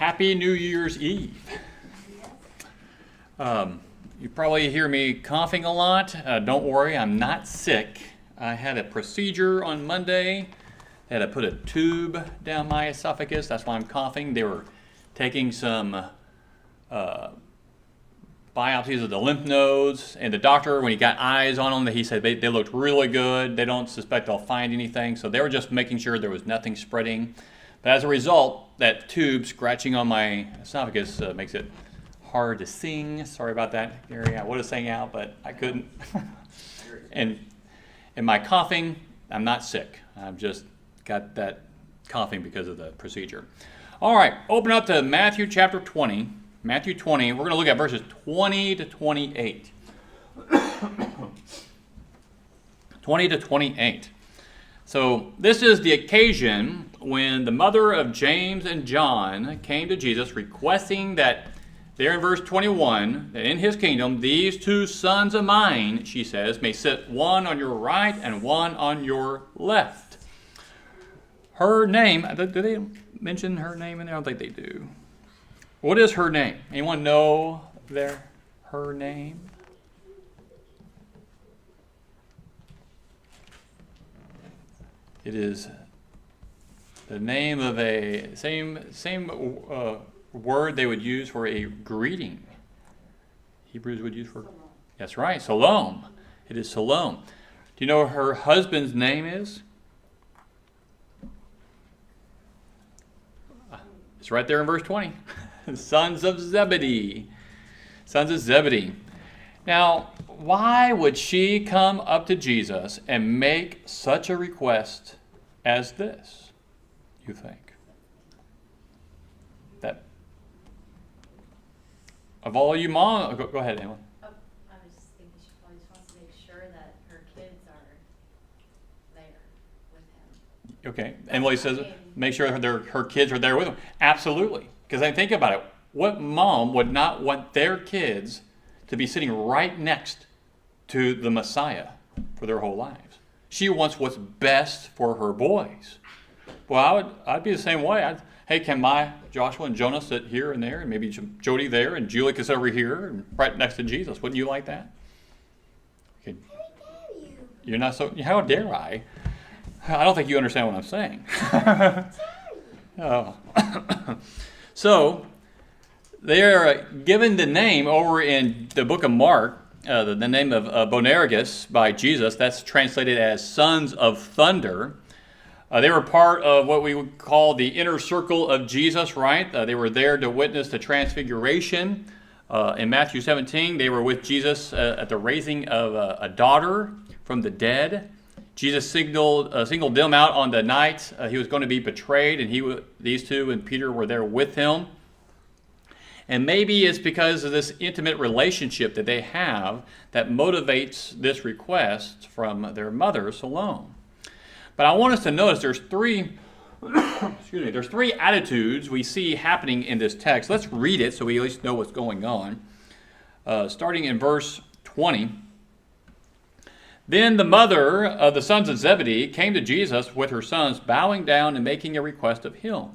Happy New Year's Eve. You probably hear me coughing a lot. Don't worry, I'm not sick. I had a procedure on Monday. They had to put a tube down my esophagus. That's why I'm coughing. They were taking some biopsies of the lymph nodes, and the doctor, when he got eyes on them, he said they looked really good. They don't suspect they'll find anything, so they were just making sure there was nothing spreading. But as a result, that tube scratching on my esophagus makes it hard to sing. Sorry about that, Gary. I would have sang out, but I couldn't. and my coughing, I'm not sick. I've just got that coughing because of the procedure. All right, open up to Matthew chapter 20. Matthew 20, we're going to look at verses 20 to 28. 20 to 28. So this is the occasion when the mother of James and John came to Jesus requesting that, there in verse 21, that in his kingdom, these two sons of mine, she says, may sit one on your right and one on your left. Her name, do they mention her name in there? I don't think they do. What is her name? Anyone know her name? It is the name of a same word they would use for a greeting. Hebrews would use for. That's right, Salome. It is Salome. Do you know what her husband's name is? It's right there in verse 20. Sons of Zebedee. Sons of Zebedee. Now, why would she come up to Jesus and make such a request as this, you think? That of all you mom, go ahead, Emily. I was just thinking she probably just wants to make sure that her kids are there with him. Okay, Emily says make sure her kids are there with them. Absolutely, because I think about it. What mom would not want their kids to be sitting right next to the Messiah for their whole lives? She wants what's best for her boys. Well, I'd be the same way. Hey, can my Joshua and Jonah sit here and there, and maybe Jody there, and Julie can sit over here, and right next to Jesus? Wouldn't you like that? Okay. How dare you? You're not so. How dare I? I don't think you understand what I'm saying. Oh. So they are given the name over in the book of Mark, the name of Boanerges by Jesus. That's translated as sons of thunder. They were part of what we would call the inner circle of Jesus, right? They were there to witness the transfiguration. In Matthew 17, they were with Jesus at the raising of a daughter from the dead. Jesus singled them out on the night he was going to be betrayed, and these two and Peter were there with him. And maybe it's because of this intimate relationship that they have that motivates this request from their mother, Salome. But I want us to notice there's three attitudes we see happening in this text. Let's read it so we at least know what's going on. Starting in verse 20. Then the mother of the sons of Zebedee came to Jesus with her sons, bowing down and making a request of him.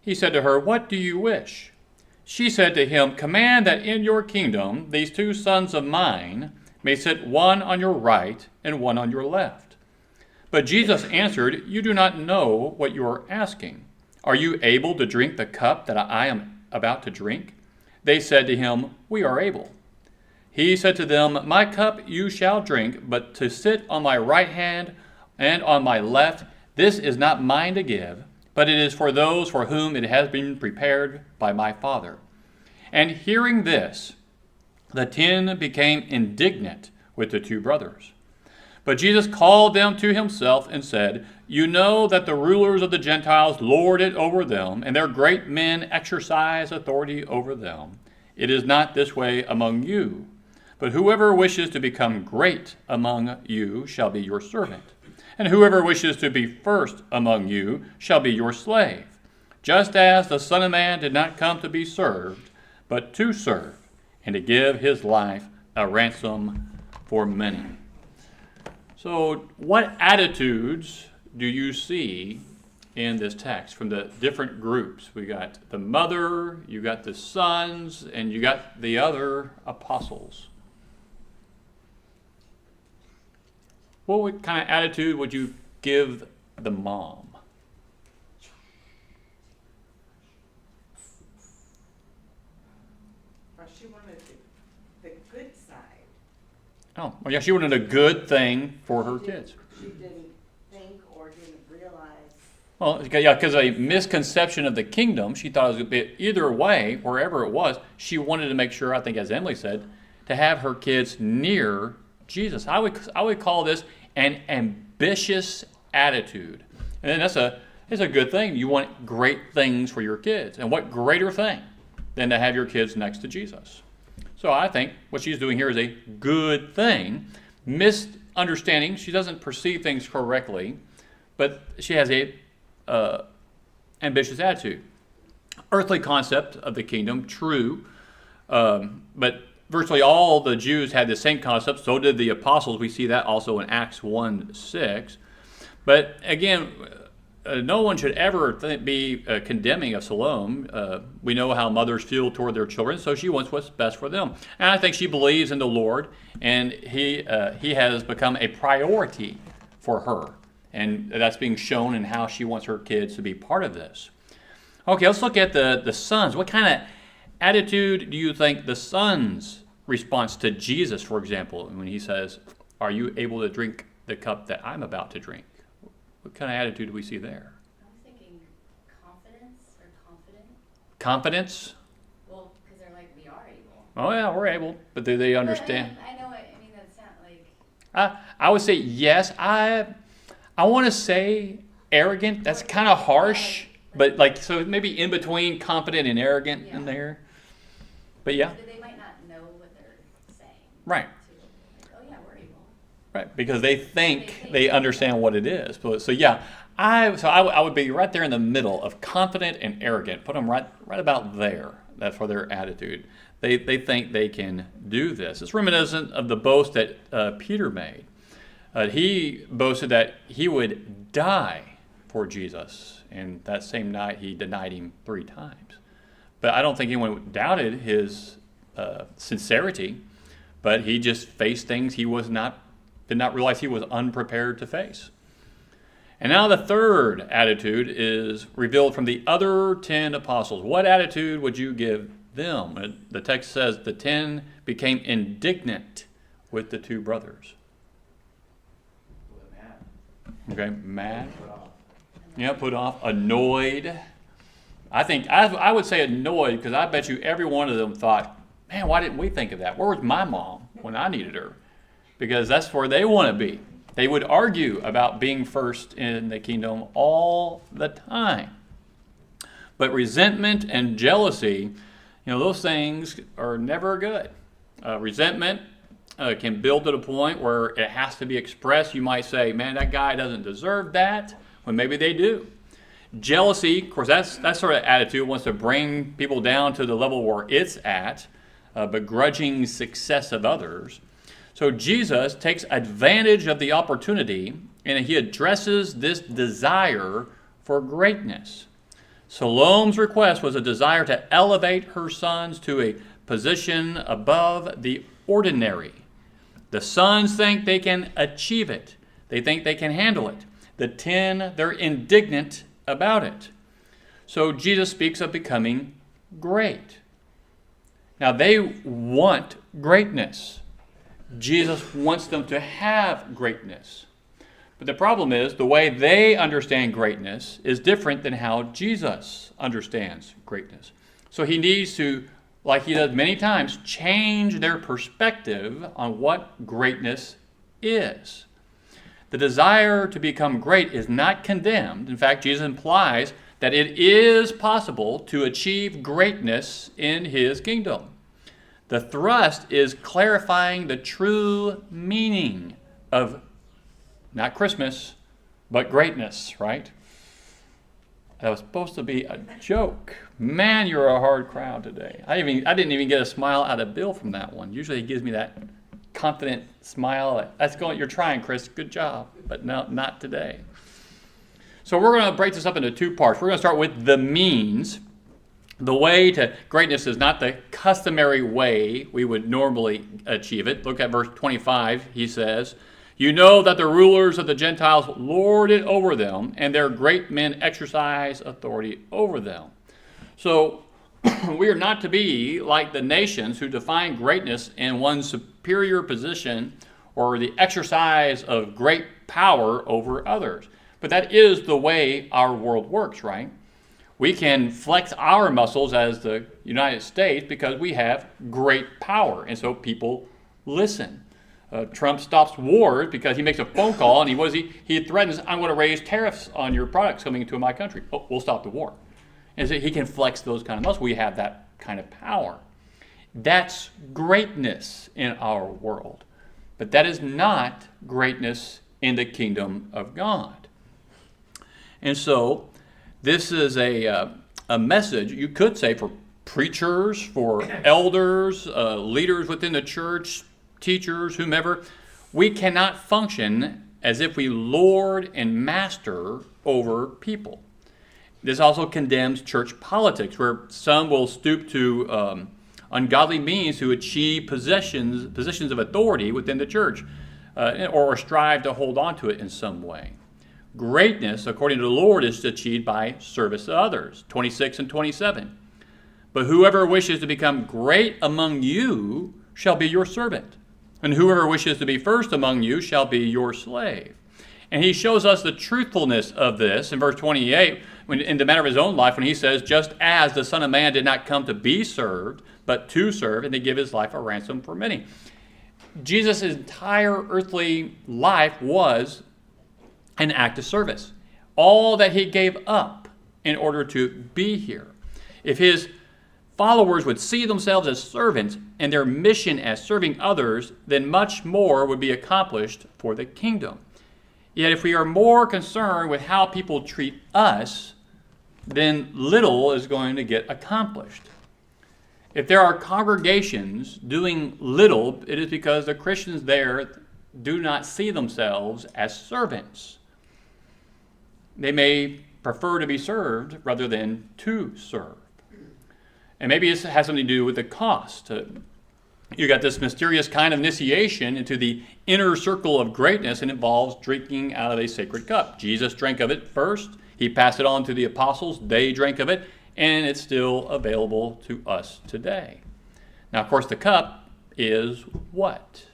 He said to her, "What do you wish?" She said to him, "Command that in your kingdom these two sons of mine may sit one on your right and one on your left." But Jesus answered, "You do not know what you are asking. Are you able to drink the cup that I am about to drink?" They said to him, "We are able." He said to them, "My cup you shall drink, but to sit on my right hand and on my left, this is not mine to give, but it is for those for whom it has been prepared by my Father." And hearing this, the 10 became indignant with the two brothers. But Jesus called them to himself and said, "You know that the rulers of the Gentiles lord it over them, and their great men exercise authority over them. It is not this way among you. But whoever wishes to become great among you shall be your servant, and whoever wishes to be first among you shall be your slave, just as the Son of Man did not come to be served, but to serve, and to give his life a ransom for many." So what attitudes do you see in this text from the different groups. We got the mother, you got the sons, and you got the other apostles. What kind of attitude would you give the mom? Well, she wanted the good side. Oh, well, yeah, she wanted a good thing for her kids. She didn't think or didn't realize. Well, yeah, because a misconception of the kingdom, she thought it was going to be either way, wherever it was, she wanted to make sure, I think as Emily said, to have her kids near Jesus. I would call this an ambitious attitude. And it's a good thing. You want great things for your kids. And what greater thing than to have your kids next to Jesus? So I think what she's doing here is a good thing. Misunderstanding, she doesn't perceive things correctly, but she has a ambitious attitude. Earthly concept of the kingdom, true, but virtually all the Jews had the same concept. So did the apostles. We see that also in Acts 1:6. But again, no one should ever be condemning of Salome. We know how mothers feel toward their children, so she wants what's best for them. And I think she believes in the Lord, and he has become a priority for her. And that's being shown in how she wants her kids to be part of this. Okay, let's look at the sons. What kind of attitude do you think the sons' response to Jesus, for example, when he says, "Are you able to drink the cup that I'm about to drink?" What kind of attitude do we see there? I was thinking confidence or confident. Confidence? Well, because they're like, we are able. Oh yeah, we're able, but do they understand? But I know what, I mean, that's not like. I would say yes. I want to say arrogant. That's kind of harsh, but like so maybe in between confident and arrogant in there. But yeah. But they might not know what they're saying. Right. Like, oh yeah, we're able. Right, because they think they understand what it is. So yeah, I would be right there in the middle of confident and arrogant. Put them right about there. That's for their attitude. They think they can do this. It's reminiscent of the boast that Peter made. He boasted that he would die for Jesus, and that same night he denied him 3 times. But I don't think anyone doubted his sincerity, but he just faced things he did not realize he was unprepared to face. And now the third attitude is revealed from the other 10 apostles. What attitude would you give them? The text says the 10 became indignant with the 2 brothers. Okay, mad. Yeah, put off. Annoyed. I would say annoyed because I bet you every one of them thought, man, why didn't we think of that? Where was my mom when I needed her? Because that's where they want to be. They would argue about being first in the kingdom all the time. But resentment and jealousy, those things are never good. Resentment can build to the point where it has to be expressed. You might say, man, that guy doesn't deserve that, when maybe they do. Jealousy, of course, that sort of attitude wants to bring people down to the level where it's at, begrudging success of others. So Jesus takes advantage of the opportunity, and he addresses this desire for greatness. Salome's request was a desire to elevate her sons to a position above the ordinary. The sons think they can achieve it. They think they can handle it. The 10, they're indignant about it. So Jesus speaks of becoming great. Now they want greatness. Jesus wants them to have greatness. But the problem is the way they understand greatness is different than how Jesus understands greatness. So he needs to, like he does many times, change their perspective on what greatness is. The desire to become great is not condemned. In fact, Jesus implies that it is possible to achieve greatness in his kingdom. The thrust is clarifying the true meaning of not Christmas, but greatness, right? That was supposed to be a joke. Man, you're a hard crowd today. I didn't even get a smile out of Bill from that one. Usually he gives me that confident smile. That's going. You're trying, Chris. Good job. But no, not today. So we're going to break this up into two parts. We're going to start with the means. The way to greatness is not the customary way we would normally achieve it. Look at verse 25. He says, "You know that the rulers of the Gentiles lord it over them, and their great men exercise authority over them." So we are not to be like the nations who define greatness in one's superior position or the exercise of great power over others. But that is the way our world works, right? We can flex our muscles as the United States because we have great power, and so people listen. Trump stops wars because he makes a phone call and he threatens, "I'm going to raise tariffs on your products coming into my country." Oh, we'll stop the war. And so he can flex those kind of muscles. We have that kind of power. That's greatness in our world. But that is not greatness in the kingdom of God. And so this is a message, you could say, for preachers, for elders, leaders within the church, teachers, whomever. We cannot function as if we lord and master over people. This also condemns church politics, where some will stoop to ungodly means to achieve positions of authority within the church, or strive to hold on to it in some way. Greatness, according to the Lord, is achieved by service to others. 26 and 27. "But whoever wishes to become great among you shall be your servant, and whoever wishes to be first among you shall be your slave." And he shows us the truthfulness of this in verse 28, in the matter of his own life, when he says, "Just as the Son of Man did not come to be served, but to serve, and to give his life a ransom for many." Jesus' entire earthly life was an act of service. All that he gave up in order to be here. If his followers would see themselves as servants and their mission as serving others, then much more would be accomplished for the kingdom. Yet if we are more concerned with how people treat us, then little is going to get accomplished. If there are congregations doing little, it is because the Christians there do not see themselves as servants. They may prefer to be served rather than to serve. And maybe this has something to do with the cost. You got this mysterious kind of initiation into the inner circle of greatness, and involves drinking out of a sacred cup. Jesus drank of it first. He passed it on to the apostles. They drank of it, and it's still available to us today. Now, of course, the cup is what?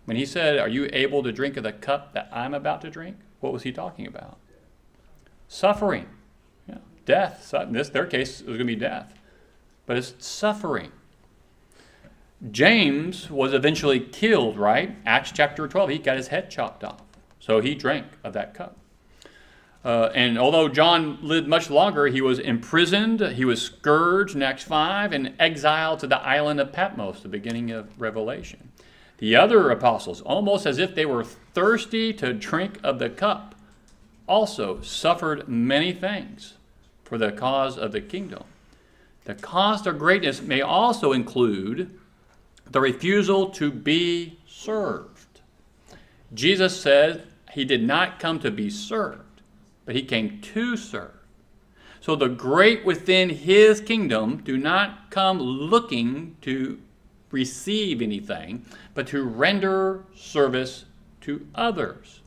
When he said, "Are you able to drink of the cup that I'm about to drink?" what was he talking about? Suffering. Yeah. Death. In their case, it was going to be death. But it's suffering. James was eventually killed, right? Acts chapter 12, he got his head chopped off. So he drank of that cup. And although John lived much longer, he was imprisoned, he was scourged in Acts 5, and exiled to the island of Patmos, the beginning of Revelation. The other apostles, almost as if they were thirsty to drink of the cup, also suffered many things for the cause of the kingdom. The cost of greatness may also include the refusal to be served. Jesus said he did not come to be served, but he came to serve. So the great within his kingdom do not come looking to receive anything, but to render service to others.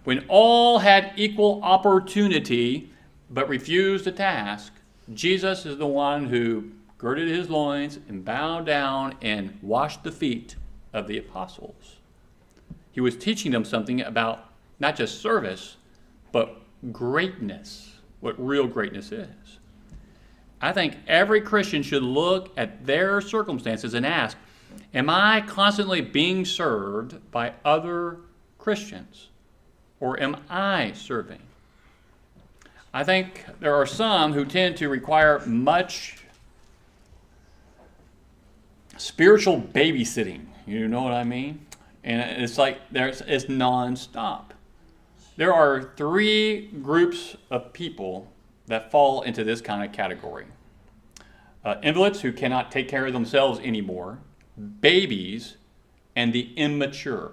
When all had equal opportunity but refused the task, Jesus is the one who girded his loins and bowed down and washed the feet of the apostles. He was teaching them something about not just service, but greatness, what real greatness is. I think every Christian should look at their circumstances and ask, am I constantly being served by other Christians? Or am I serving? I think there are some who tend to require much spiritual babysitting. You know what I mean? And it's like it's nonstop. There are three groups of people that fall into this kind of category. Invalids who cannot take care of themselves anymore, babies, and the immature.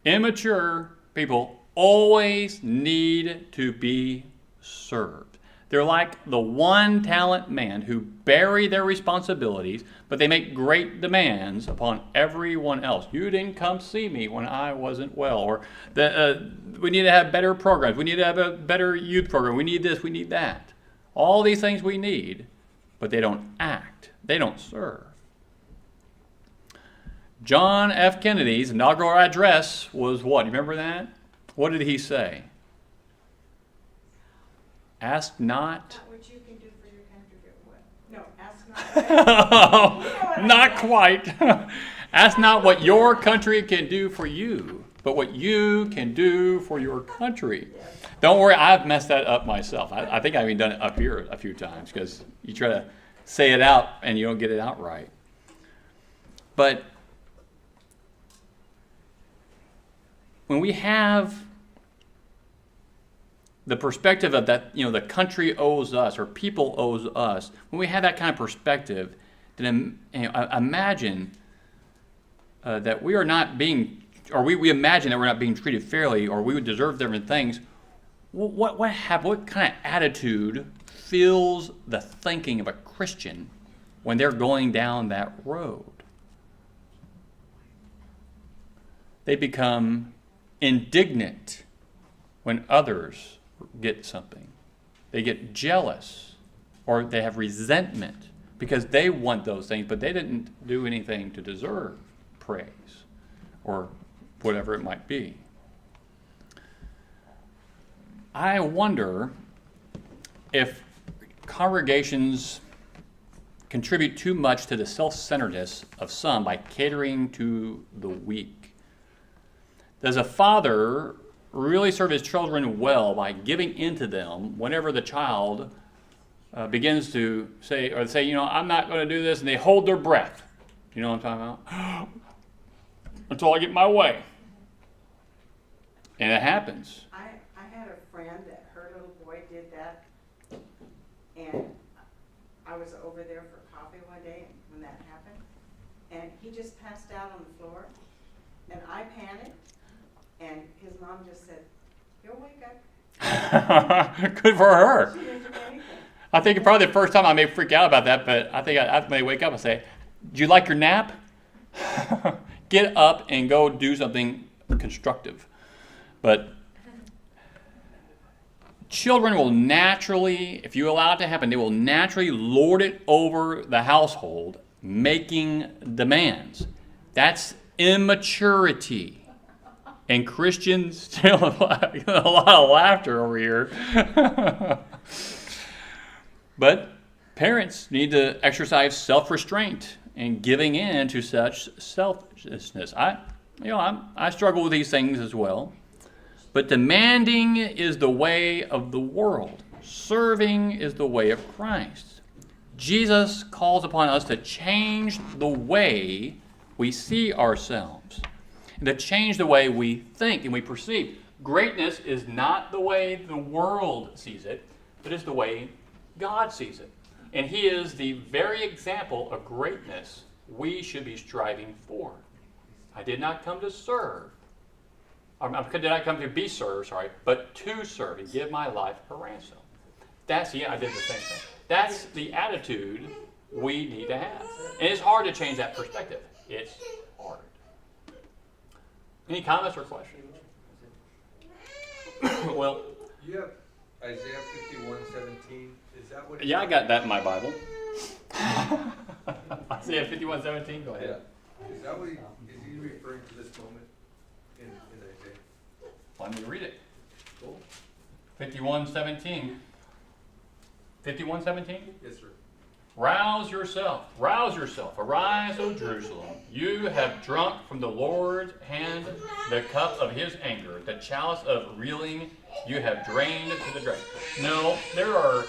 Immature people always need to be served. They're like the one-talent man who bury their responsibilities, but they make great demands upon everyone else. You didn't come see me when I wasn't well. Or we need to have better programs. We need to have a better youth program. We need this, we need that. All these things we need, but they don't act. They don't serve. John F. Kennedy's inaugural address was what? You remember that? What did he say? Ask not. Not what you can do for your country, but what? No, ask not. Not quite. Ask not what your country can do for you, but what you can do for your country. Don't worry, I've messed that up myself. I think I've even done it up here a few times because you try to say it out and you don't get it out right. But when we have the perspective of that, the country owes us or people owes us, when we have that kind of perspective, then imagine that we are not being, or we imagine that we're not being treated fairly, or we would deserve different things. What kind of attitude fills the thinking of a Christian when they're going down that road? They become indignant when others get something. They get jealous, or they have resentment because they want those things, but they didn't do anything to deserve praise or whatever it might be. I wonder if congregations contribute too much to the self-centeredness of some by catering to the weak. Does a father really serve his children well by giving into them whenever the child begins to say, I'm not going to do this, and they hold their breath? You know what I'm talking about? Until I get my way. And it happens. I had a friend that her little boy did that, and I was over there for coffee one day when that happened, and he just passed out on the floor, and I panicked. And his mom just said, "He'll wake up." Good for her. She didn't do anything. I think probably the first time I may freak out about that, but I think I may wake up and say, "Do you like your nap? Get up and go do something constructive." But children will naturally, if you allow it to happen, they will naturally lord it over the household, making demands. That's immaturity. And Christians, still a lot of laughter over here. But parents need to exercise self-restraint and giving in to such selfishness. I struggle with these things as well. But demanding is the way of the world. Serving is the way of Christ. Jesus calls upon us to change the way we see ourselves, and to change the way we think and we perceive. Greatness is not the way the world sees it, but it's the way God sees it. And He is the very example of greatness we should be striving for. I did not come to serve. I did not come to be served, but to serve and give my life a ransom. I did the same thing. That's the attitude we need to have. And it's hard to change that perspective. It's hard. Any comments or questions? Well, you have Isaiah 51:17. Is that what? Yeah, I got that in my Bible. Isaiah 51:17. Go ahead. Yeah. Is that what is he referring to this moment in Isaiah? Let me read it. Cool. 51:17. 51:17. Yes, sir. Rouse yourself, arise, O Jerusalem. You have drunk from the Lord's hand the cup of His anger, the chalice of reeling you have drained to the drain. No, there are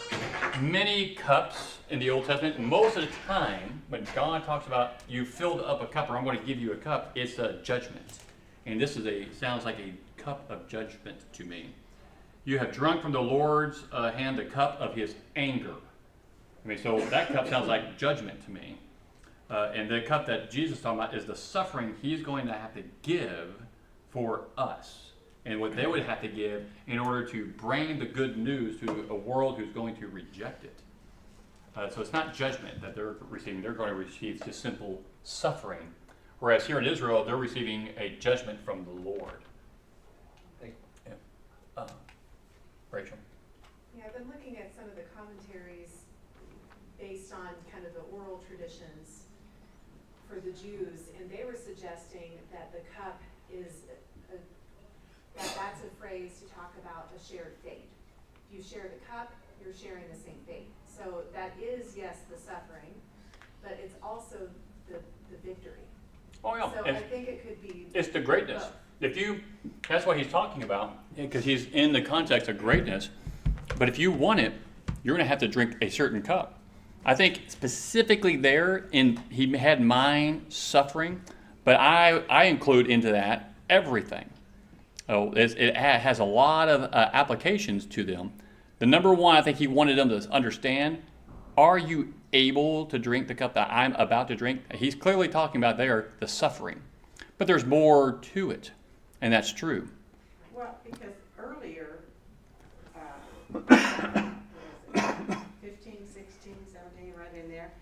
many cups in the Old Testament. Most of the time, when God talks about you filled up a cup, or I'm going to give you a cup, it's a judgment. And this sounds like a cup of judgment to me. You have drunk from the Lord's hand the cup of His anger. So that cup sounds like judgment to me. And the cup that Jesus is talking about is the suffering He's going to have to give for us and what they would have to give in order to bring the good news to a world who's going to reject it. So it's not judgment that they're receiving. They're going to receive just simple suffering. Whereas here in Israel, they're receiving a judgment from the Lord. Thank you. Yeah. Rachel? Yeah, I've been looking at some of the commentaries based on kind of the oral traditions for the Jews, and they were suggesting that the cup is, that's a phrase to talk about a shared fate. If you share the cup, you're sharing the same fate. So that is, yes, the suffering, but it's also the victory. Oh, yeah. So I think it could be. It's the greatness. both. That's what he's talking about, because he's in the context of greatness. But if you want it, you're going to have to drink a certain cup. I think specifically there, he had in mind suffering, but I include into that everything. Oh, it has a lot of applications to them. The number one, I think he wanted them to understand, are you able to drink the cup that I'm about to drink? He's clearly talking about there the suffering. But there's more to it, and that's true. Well, because earlier, 15, 16, 17, right in there,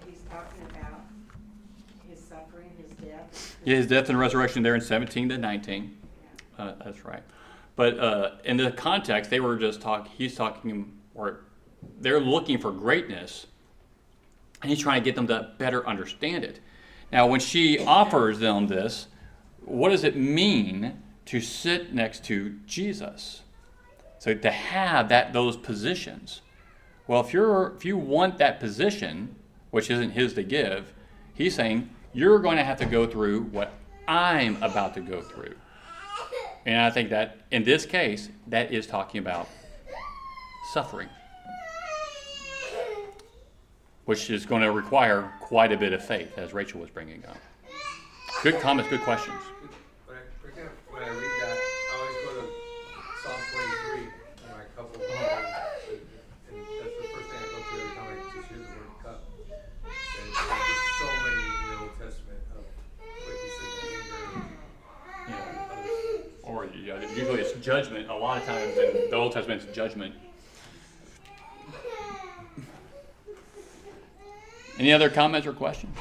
he's talking about his suffering, his death. Yeah, his death and resurrection there in 17 to 19. That's right. But in the context, they were just he's talking, or they're looking for greatness, and he's trying to get them to better understand it. Now, when she offers them this, what does it mean to sit next to Jesus? So to have those positions. Well, if you want that position, which isn't his to give, he's saying you're going to have to go through what I'm about to go through. And I think that in this case, that is talking about suffering, which is going to require quite a bit of faith, as Rachel was bringing up. Good comments, good questions. When I read that, I always go to Psalm 23 when I couple and that's the first thing I go to every time I just hear the word cup. And there's so many in the Old Testament of, like you said, anger. Or usually it's judgment. A lot of times in the Old Testament, it's judgment. Any other comments or questions?